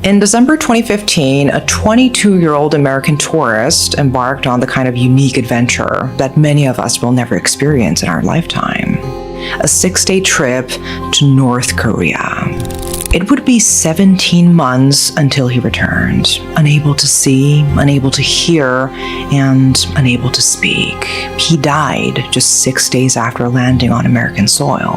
In December 2015, a 22-year-old American tourist embarked on the kind of unique adventure that many of us will never experience in our lifetime. A 6-day trip to North Korea. It would be 17 months until he returned, unable to see, unable to hear, and unable to speak. He died just 6 days after landing on American soil.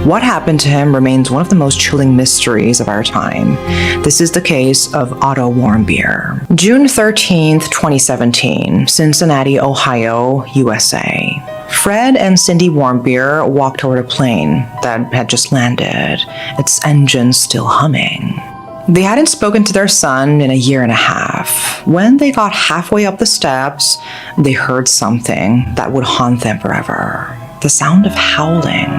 What happened to him remains one of the most chilling mysteries of our time. This is the case of Otto Warmbier. June 13th, 2017, Cincinnati, Ohio, USA. Fred and Cindy Warmbier walked toward a plane that had just landed, its engine still humming. They hadn't spoken to their son in a year and a half. When they got halfway up the steps, they heard something that would haunt them forever. The sound of howling,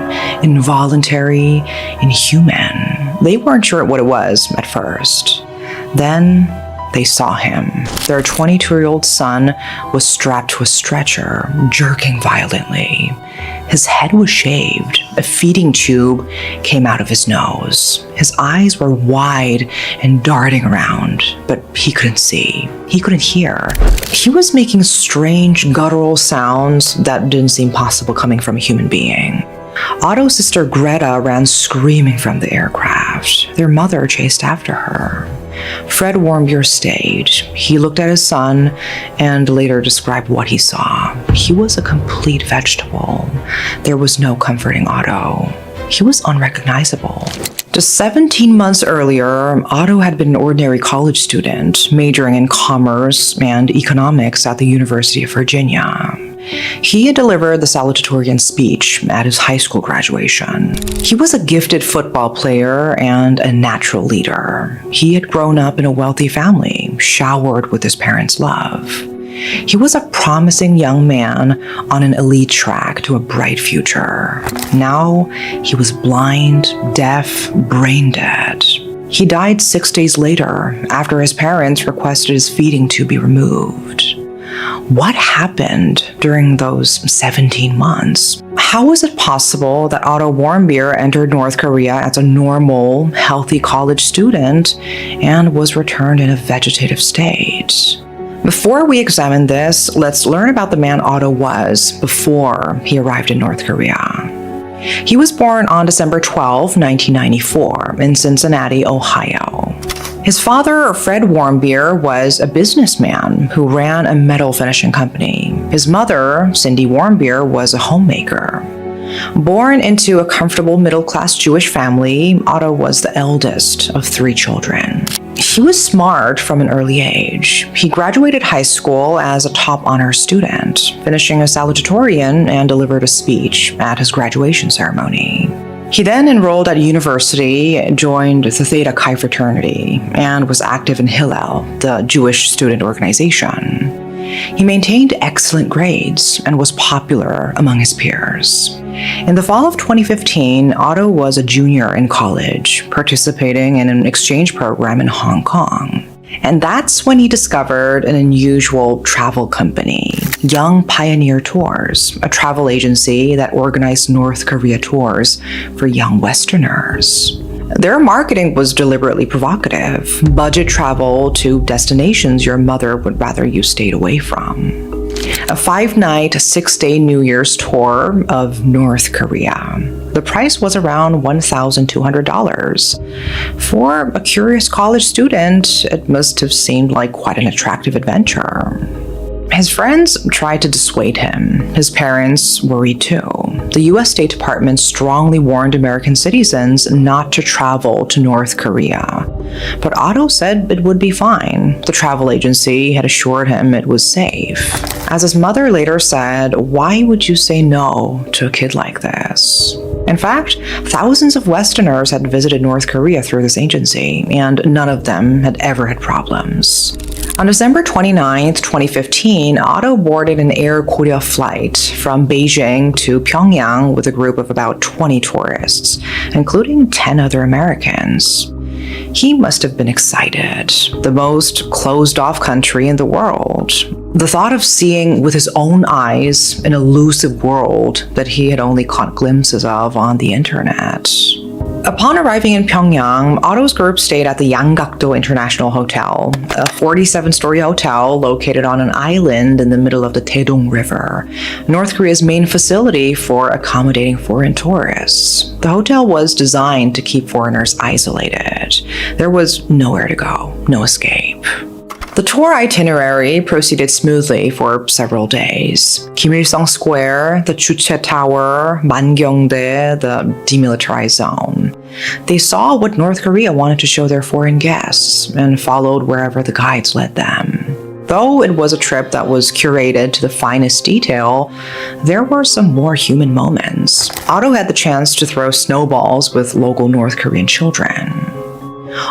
involuntary, inhuman. They weren't sure what it was at first. Then they saw him. Their 22-year-old son was strapped to a stretcher, jerking violently. His head was shaved. A feeding tube came out of his nose. His eyes were wide and darting around, but he couldn't see. He couldn't hear. He was making strange guttural sounds that didn't seem possible coming from a human being. Otto's sister Greta ran screaming from the aircraft. Their mother chased after her. Fred Warmbier stayed. He looked at his son and later described what he saw. He was a complete vegetable. There was no comforting Otto. He was unrecognizable. Just 17 months earlier, Otto had been an ordinary college student, majoring in commerce and economics at the University of Virginia. He had delivered the salutatorian speech at his high school graduation. He was a gifted football player and a natural leader. He had grown up in a wealthy family, showered with his parents' love. He was a promising young man on an elite track to a bright future. Now, he was blind, deaf, brain dead. He died 6 days later after his parents requested his feeding tube be removed. What happened during those 17 months? How was it possible that Otto Warmbier entered North Korea as a normal, healthy college student and was returned in a vegetative state? Before we examine this, let's learn about the man Otto was before he arrived in North Korea. He was born on December 12, 1994, in Cincinnati, Ohio. His father, Fred Warmbier, was a businessman who ran a metal finishing company. His mother, Cindy Warmbier, was a homemaker. Born into a comfortable middle-class Jewish family, Otto was the eldest of 3 children. He was smart from an early age. He graduated high school as a top honor student, finishing a salutatorian and delivered a speech at his graduation ceremony. He then enrolled at university, joined the Theta Chi fraternity, and was active in Hillel, the Jewish student organization. He maintained excellent grades and was popular among his peers. In the fall of 2015, Otto was a junior in college, participating in an exchange program in Hong Kong. And that's when he discovered an unusual travel company, Young Pioneer Tours, a travel agency that organized North Korea tours for young Westerners. Their marketing was deliberately provocative, budget travel to destinations your mother would rather you stayed away from. A 5-night, 6-day New Year's tour of North Korea. The price was around $1,200. For a curious college student, it must have seemed like quite an attractive adventure. His friends tried to dissuade him. His parents worried too. The U.S. State Department strongly warned American citizens not to travel to North Korea. But Otto said it would be fine. The travel agency had assured him it was safe. As his mother later said, "Why would you say no to a kid like this?" In fact, thousands of Westerners had visited North Korea through this agency, and none of them had ever had problems. On December 29, 2015, Otto boarded an Air Korea flight from Beijing to Pyongyang with a group of about 20 tourists, including 10 other Americans. He must have been excited. The most closed-off country in the world. The thought of seeing with his own eyes an elusive world that he had only caught glimpses of on the internet. Upon arriving in Pyongyang, Otto's group stayed at the Yanggakdo International Hotel, a 47-story hotel located on an island in the middle of the Taedong River, North Korea's main facility for accommodating foreign tourists. The hotel was designed to keep foreigners isolated. There was nowhere to go, no escape. The tour itinerary proceeded smoothly for several days. Kim Il-sung Square, the Chuche Tower, Mangyongdae, the demilitarized zone. They saw what North Korea wanted to show their foreign guests and followed wherever the guides led them. Though it was a trip that was curated to the finest detail, there were some more human moments. Otto had the chance to throw snowballs with local North Korean children.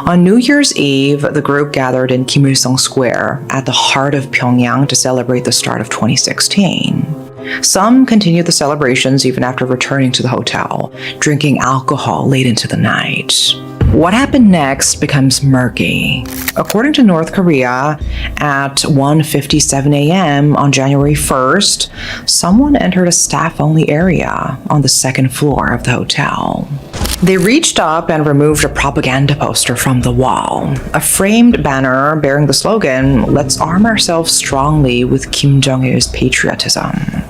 On New Year's Eve, the group gathered in Kim Il-sung Square at the heart of Pyongyang to celebrate the start of 2016. Some continued the celebrations even after returning to the hotel, drinking alcohol late into the night. What happened next becomes murky. According to North Korea, at 1:57 a.m. on January 1st, someone entered a staff-only area on the second floor of the hotel. They reached up and removed a propaganda poster from the wall, a framed banner bearing the slogan, "Let's arm ourselves strongly with Kim Jong-il's patriotism."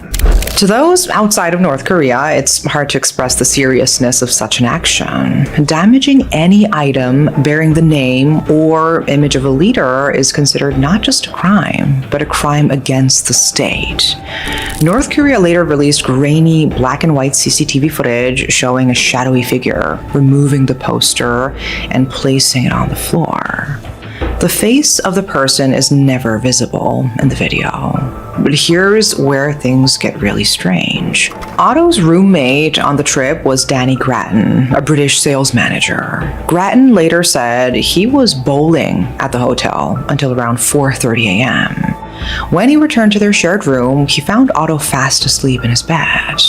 To those outside of North Korea, it's hard to express the seriousness of such an action. Damaging any item bearing the name or image of a leader is considered not just a crime, but a crime against the state. North Korea later released grainy black and white CCTV footage showing a shadowy figure removing the poster and placing it on the floor. The face of the person is never visible in the video. But here's where things get really strange. Otto's roommate on the trip was Danny Grattan, a British sales manager. Grattan later said he was bowling at the hotel until around 4:30 a.m. When he returned to their shared room, he found Otto fast asleep in his bed.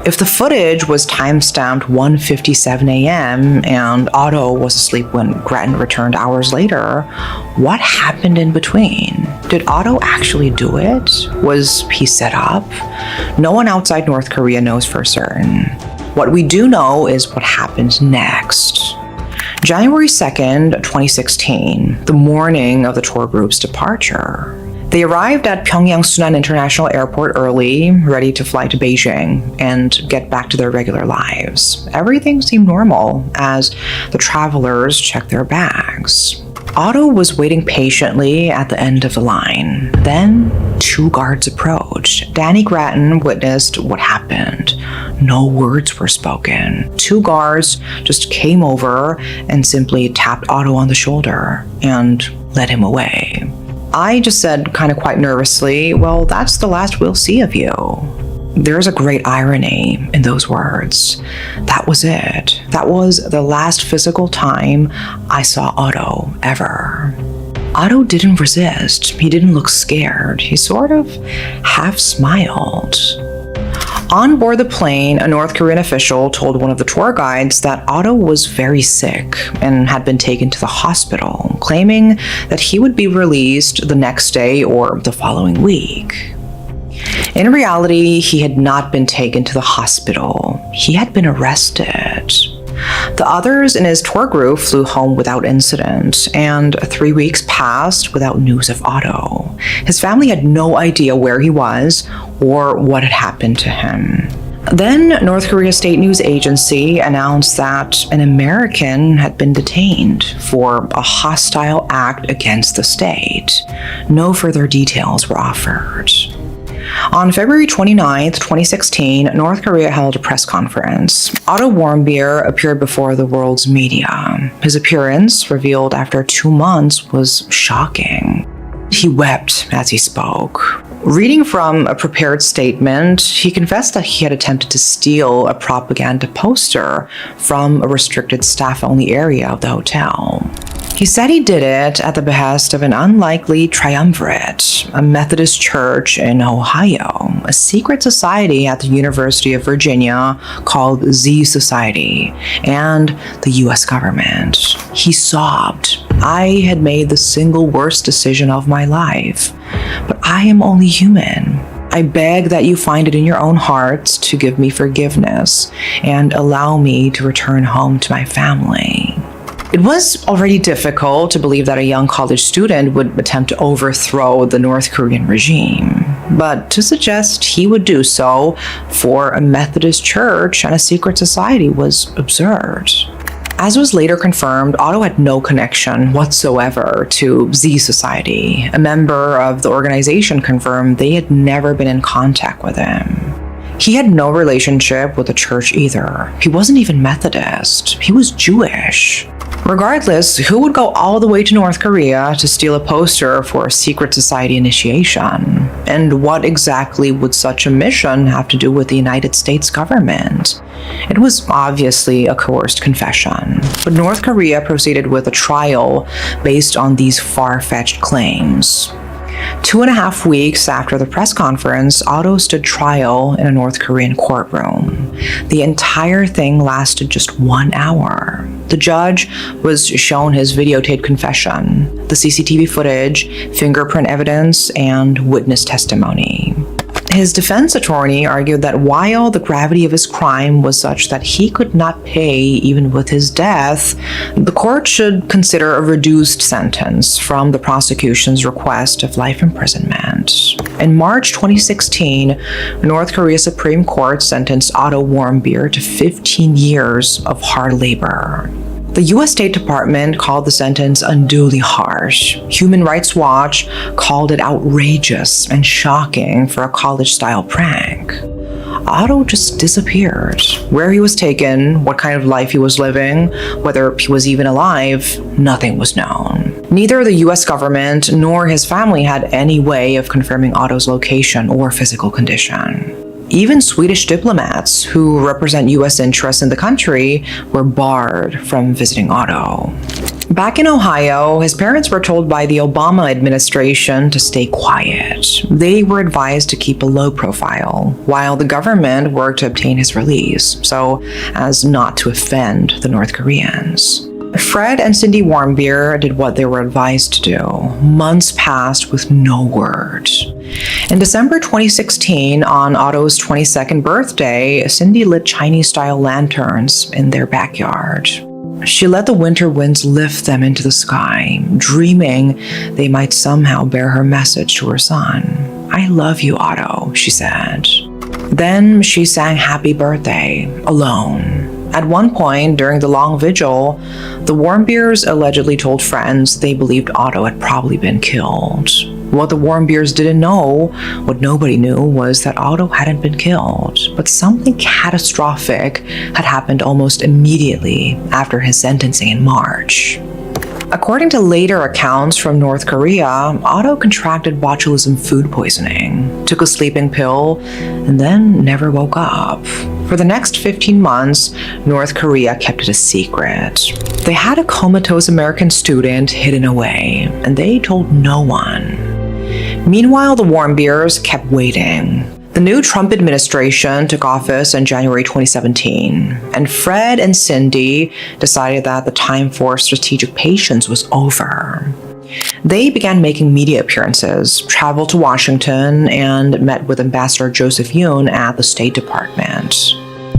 If the footage was time-stamped 1:57 a.m. and Otto was asleep when Grattan returned hours later, what happened in between? Did Otto actually do it? Was he set up? No one outside North Korea knows for certain. What we do know is what happened next. January 2nd, 2016, the morning of the tour group's departure. They arrived at Pyongyang Sunan International Airport early, ready to fly to Beijing and get back to their regular lives. Everything seemed normal as the travelers checked their bags. Otto was waiting patiently at the end of the line. Then, two guards approached. Danny Grattan witnessed what happened. No words were spoken. Two guards just came over and simply tapped Otto on the shoulder and led him away. I just said, kind of quite nervously, "Well, that's the last we'll see of you." There's a great irony in those words. That was it. That was the last physical time I saw Otto ever. Otto didn't resist. He didn't look scared. He sort of half smiled. On board the plane, a North Korean official told one of the tour guides that Otto was very sick and had been taken to the hospital, claiming that he would be released the next day or the following week. In reality, he had not been taken to the hospital. He had been arrested. The others in his tour group flew home without incident, and 3 weeks passed without news of Otto. His family had no idea where he was or what had happened to him. Then, North Korea State News Agency announced that an American had been detained for a hostile act against the state. No further details were offered. On February 29, 2016, North Korea held a press conference. Otto Warmbier appeared before the world's media. His appearance, revealed after 2 months, was shocking. He wept as he spoke. Reading from a prepared statement, he confessed that he had attempted to steal a propaganda poster from a restricted staff-only area of the hotel. He said he did it at the behest of an unlikely triumvirate, a Methodist church in Ohio, a secret society at the University of Virginia called Z Society, and the US government. He sobbed. "I had made the single worst decision of my life, but I am only human. I beg that you find it in your own hearts to give me forgiveness and allow me to return home to my family. It was already difficult to believe that a young college student would attempt to overthrow the North Korean regime, but to suggest he would do so for a Methodist church and a secret society was absurd. As was later confirmed, Otto had no connection whatsoever to Z Society. A member of the organization confirmed they had never been in contact with him. He had no relationship with the church either. He wasn't even Methodist. He was Jewish. Regardless, who would go all the way to North Korea to steal a poster for a secret society initiation? And what exactly would such a mission have to do with the United States government? It was obviously a coerced confession, but North Korea proceeded with a trial based on these far-fetched claims. 2.5 weeks after the press conference, Otto stood trial in a North Korean courtroom. The entire thing lasted just 1 hour. The judge was shown his videotaped confession, the CCTV footage, fingerprint evidence, and witness testimony. His defense attorney argued that while the gravity of his crime was such that he could not pay even with his death, the court should consider a reduced sentence from the prosecution's request of life imprisonment. In March 2016, North Korea Supreme Court sentenced Otto Warmbier to 15 years of hard labor. The U.S. State Department called the sentence unduly harsh. Human Rights Watch called it outrageous and shocking for a college-style prank. Otto just disappeared. Where he was taken, what kind of life he was living, whether he was even alive, nothing was known. Neither the U.S. government nor his family had any way of confirming Otto's location or physical condition. Even Swedish diplomats who represent U.S. interests in the country were barred from visiting Otto. Back in Ohio, his parents were told by the Obama administration to stay quiet. They were advised to keep a low profile, while the government worked to obtain his release, so as not to offend the North Koreans. Fred and Cindy Warmbier did what they were advised to do. Months passed with no word. In December 2016, on Otto's 22nd birthday, Cindy lit Chinese-style lanterns in their backyard. She let the winter winds lift them into the sky, dreaming they might somehow bear her message to her son. "I love you, Otto," she said. Then she sang Happy Birthday, alone. At one point, during the long vigil, the Warmbiers allegedly told friends they believed Otto had probably been killed. What the Warmbiers didn't know, what nobody knew, was that Otto hadn't been killed, but something catastrophic had happened almost immediately after his sentencing in March. According to later accounts from North Korea, Otto contracted botulism food poisoning, took a sleeping pill, and then never woke up. For the next 15 months, North Korea kept it a secret. They had a comatose American student hidden away, and they told no one. Meanwhile, the Warmbiers kept waiting. The new Trump administration took office in January 2017, and Fred and Cindy decided that the time for strategic patience was over. They began making media appearances, traveled to Washington, and met with Ambassador Joseph Yoon at the State Department.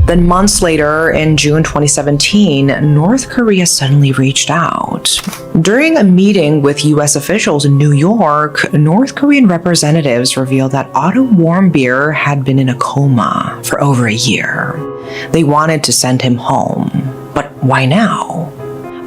Then months later, in June 2017, North Korea suddenly reached out. During a meeting with U.S. officials in New York, North Korean representatives revealed that Otto Warmbier had been in a coma for over a year. They wanted to send him home, but why now?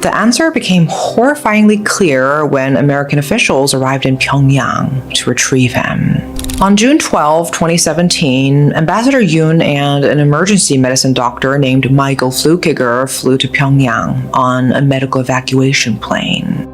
The answer became horrifyingly clear when American officials arrived in Pyongyang to retrieve him. On June 12, 2017, Ambassador Yoon and an emergency medicine doctor named Michael Flukiger flew to Pyongyang on a medical evacuation plane.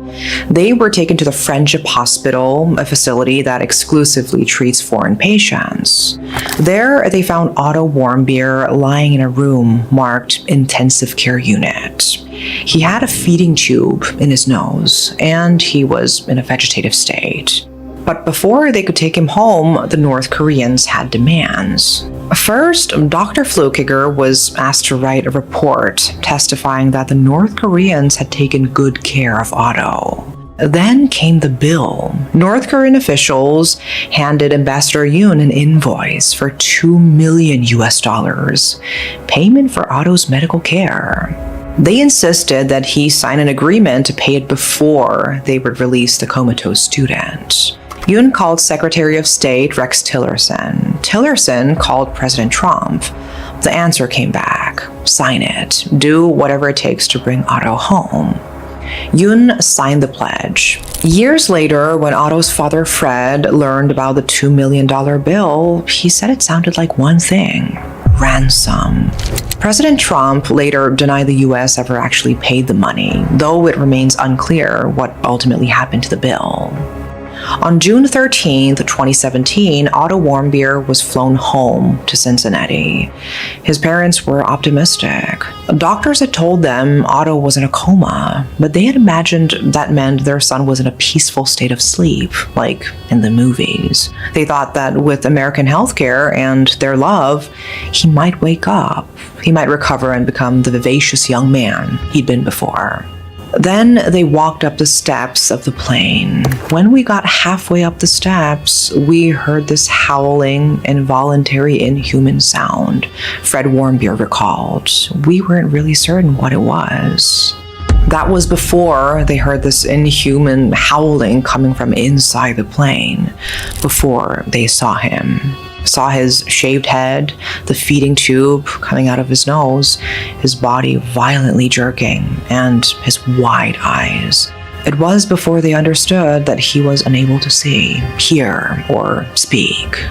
They were taken to the Friendship Hospital, a facility that exclusively treats foreign patients. There, they found Otto Warmbier lying in a room marked Intensive Care Unit. He had a feeding tube in his nose, and he was in a vegetative state. But before they could take him home, the North Koreans had demands. First, Dr. Flukiger was asked to write a report testifying that the North Koreans had taken good care of Otto. Then came the bill. North Korean officials handed Ambassador Yoon an invoice for $2 million US, payment for Otto's medical care. They insisted that he sign an agreement to pay it before they would release the comatose student. Yoon called Secretary of State Rex Tillerson. Tillerson called President Trump. The answer came back. Sign it. Do whatever it takes to bring Otto home. Yoon signed the pledge. Years later, when Otto's father Fred learned about the $2 million bill, he said it sounded like one thing: ransom. President Trump later denied the US ever actually paid the money, though it remains unclear what ultimately happened to the bill. On June 13, 2017, Otto Warmbier was flown home to Cincinnati. His parents were optimistic. Doctors had told them Otto was in a coma, but they had imagined that meant their son was in a peaceful state of sleep, like in the movies. They thought that with American healthcare and their love, he might wake up. He might recover and become the vivacious young man he'd been before. Then they walked up the steps of the plane. When we got halfway up the steps, we heard this howling, involuntary, inhuman sound, Fred Warmbier recalled. We weren't really certain what it was. That was before they heard this inhuman howling coming from inside the plane, before they saw him. Saw his shaved head, the feeding tube coming out of his nose, his body violently jerking, and his wide eyes. It was before they understood that he was unable to see, hear, or speak.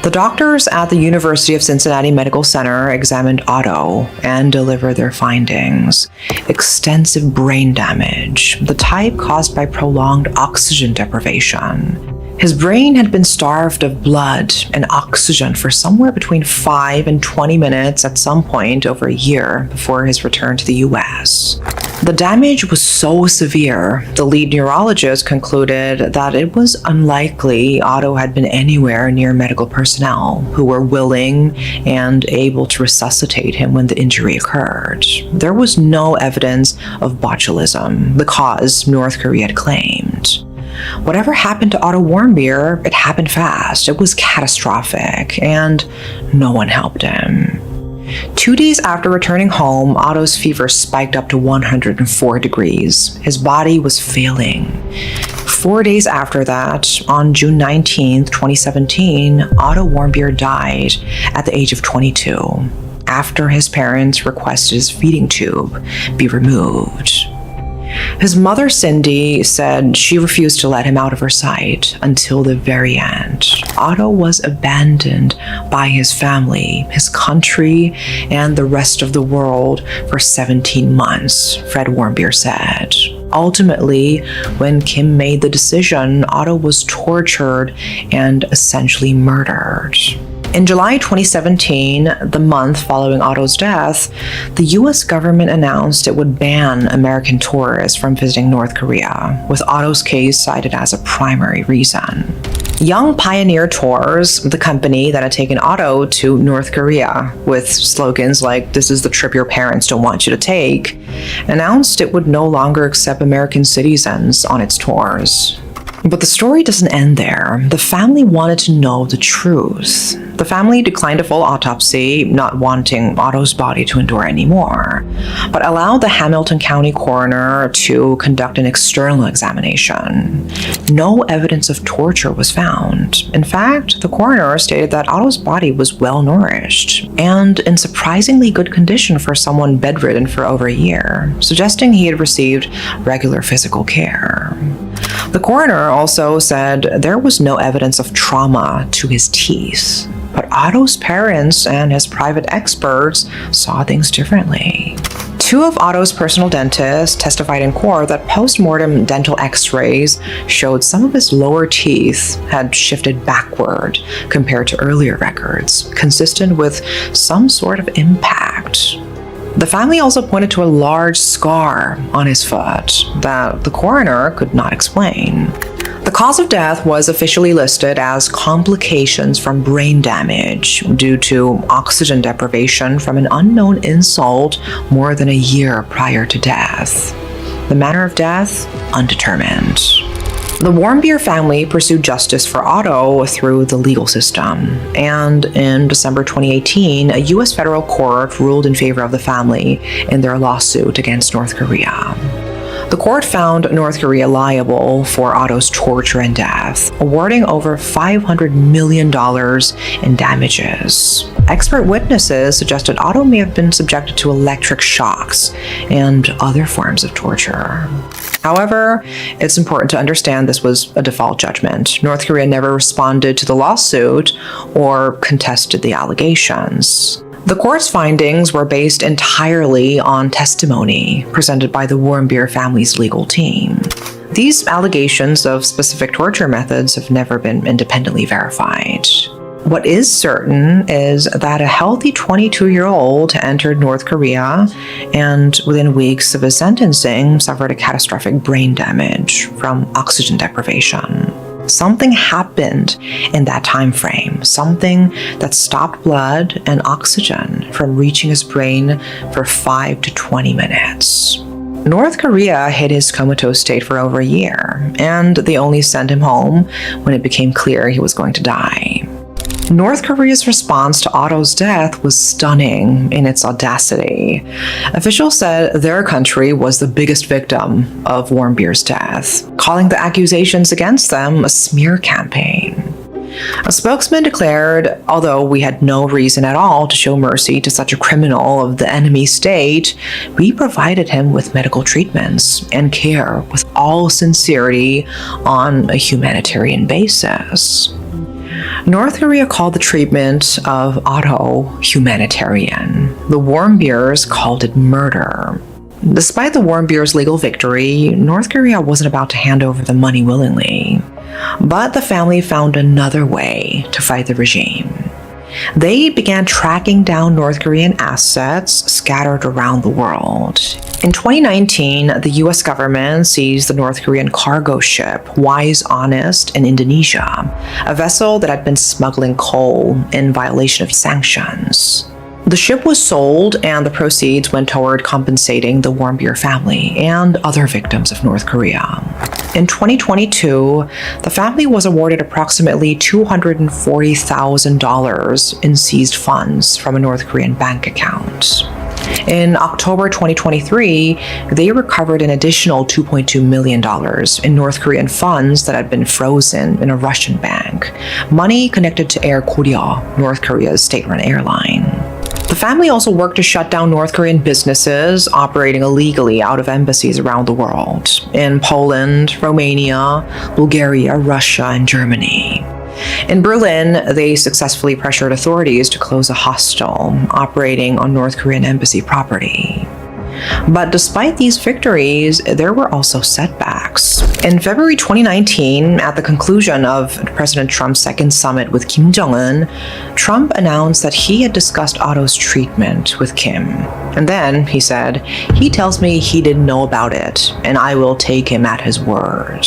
The doctors at the University of Cincinnati Medical Center examined Otto and delivered their findings. Extensive brain damage, the type caused by prolonged oxygen deprivation. His brain had been starved of blood and oxygen for somewhere between 5 and 20 minutes at some point over a year before his return to the US. The damage was so severe, the lead neurologist concluded that it was unlikely Otto had been anywhere near medical personnel who were willing and able to resuscitate him when the injury occurred. There was no evidence of botulism, the cause North Korea had claimed. Whatever happened to Otto Warmbier, it happened fast. It was catastrophic, and no one helped him. 2 days after returning home, Otto's fever spiked up to 104 degrees. His body was failing. 4 days after that, on June 19, 2017, Otto Warmbier died at the age of 22, after his parents requested his feeding tube be removed. His mother, Cindy, said she refused to let him out of her sight until the very end. Otto was abandoned by his family, his country, and the rest of the world for 17 months, Fred Warmbier said. Ultimately, when Kim made the decision, Otto was tortured and essentially murdered. In July 2017, the month following Otto's death, the US government announced it would ban American tourists from visiting North Korea, with Otto's case cited as a primary reason. Young Pioneer Tours, the company that had taken Otto to North Korea with slogans like "This is the trip your parents don't want you to take," announced it would no longer accept American citizens on its tours. But the story doesn't end there. The family wanted to know the truth. The family declined a full autopsy, not wanting Otto's body to endure anymore, but allowed the Hamilton County coroner to conduct an external examination. No evidence of torture was found. In fact, the coroner stated that Otto's body was well nourished and in surprisingly good condition for someone bedridden for over a year, suggesting he had received regular physical care. The coroner also said there was no evidence of trauma to his teeth, but Otto's parents and his private experts saw things differently. Two of Otto's personal dentists testified in court that post-mortem dental x-rays showed some of his lower teeth had shifted backward compared to earlier records, consistent with some sort of impact. The family also pointed to a large scar on his foot that the coroner could not explain. The cause of death was officially listed as complications from brain damage due to oxygen deprivation from an unknown insult more than a year prior to death. The manner of death, undetermined. The Warmbier family pursued justice for Otto through the legal system, and in December 2018, a U.S. federal court ruled in favor of the family in their lawsuit against North Korea. The court found North Korea liable for Otto's torture and death, awarding over $500 million in damages. Expert witnesses suggested Otto may have been subjected to electric shocks and other forms of torture. However, it's important to understand this was a default judgment. North Korea never responded to the lawsuit or contested the allegations. The court's findings were based entirely on testimony presented by the Warmbier family's legal team. These allegations of specific torture methods have never been independently verified. What is certain is that a healthy 22-year-old entered North Korea and within weeks of his sentencing suffered a catastrophic brain damage from oxygen deprivation. Something happened in that time frame, something that stopped blood and oxygen from reaching his brain for 5 to 20 minutes. North Korea hid his comatose state for over a year, and they only sent him home when it became clear he was going to die. North Korea's response to Otto's death was stunning in its audacity. Officials said their country was the biggest victim of Warmbier's death, calling the accusations against them a smear campaign. A spokesman declared, although we had no reason at all to show mercy to such a criminal of the enemy state, we provided him with medical treatments and care with all sincerity on a humanitarian basis. North Korea called the treatment of Otto humanitarian. The Warmbiers called it murder. Despite the Warmbiers' legal victory, North Korea wasn't about to hand over the money willingly. But the family found another way to fight the regime. They began tracking down North Korean assets scattered around the world. In 2019, the US government seized the North Korean cargo ship Wise Honest in Indonesia, a vessel that had been smuggling coal in violation of sanctions. The ship was sold and the proceeds went toward compensating the Warmbier family and other victims of North Korea. In 2022, the family was awarded approximately $240,000 in seized funds from a North Korean bank account. In October 2023, they recovered an additional $2.2 million in North Korean funds that had been frozen in a Russian bank, money connected to Air Koryo, North Korea's state-run airline. The family also worked to shut down North Korean businesses operating illegally out of embassies around the world, in Poland, Romania, Bulgaria, Russia, and Germany. In Berlin, they successfully pressured authorities to close a hostel operating on North Korean embassy property. But despite these victories, there were also setbacks. In February 2019, at the conclusion of President Trump's second summit with Kim Jong-un, Trump announced that he had discussed Otto's treatment with Kim. And then, he said, "He tells me he didn't know about it, and I will take him at his word."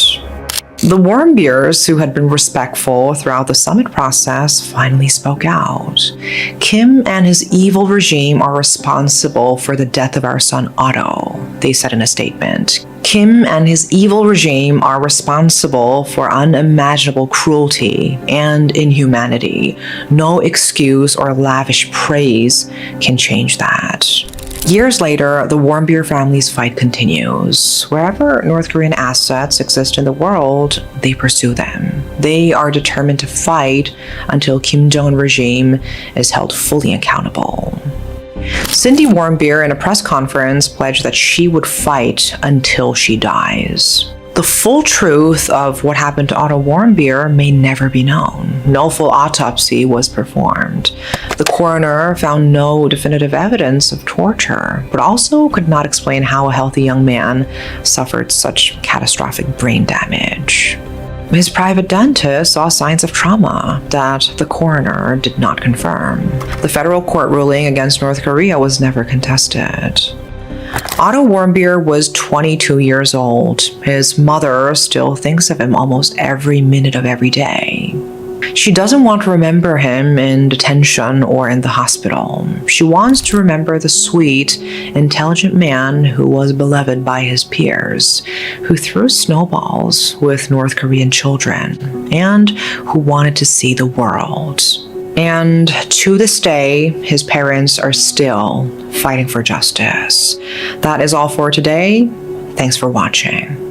The Warmbiers, who had been respectful throughout the summit process, finally spoke out. "Kim and his evil regime are responsible for the death of our son Otto," they said in a statement. "Kim and his evil regime are responsible for unimaginable cruelty and inhumanity. No excuse or lavish praise can change that." Years later, the Warmbier family's fight continues. Wherever North Korean assets exist in the world, they pursue them. They are determined to fight until Kim Jong-un regime is held fully accountable. Cindy Warmbier, in a press conference, pledged that she would fight until she dies. The full truth of what happened to Otto Warmbier may never be known. No full autopsy was performed. The coroner found no definitive evidence of torture, but also could not explain how a healthy young man suffered such catastrophic brain damage. His private dentist saw signs of trauma that the coroner did not confirm. The federal court ruling against North Korea was never contested. Otto Warmbier was 22 years old. His mother still thinks of him almost every minute of every day. She doesn't want to remember him in detention or in the hospital. She wants to remember the sweet, intelligent man who was beloved by his peers, who threw snowballs with North Korean children, and who wanted to see the world. And to this day, his parents are still fighting for justice. That is all for today. Thanks for watching.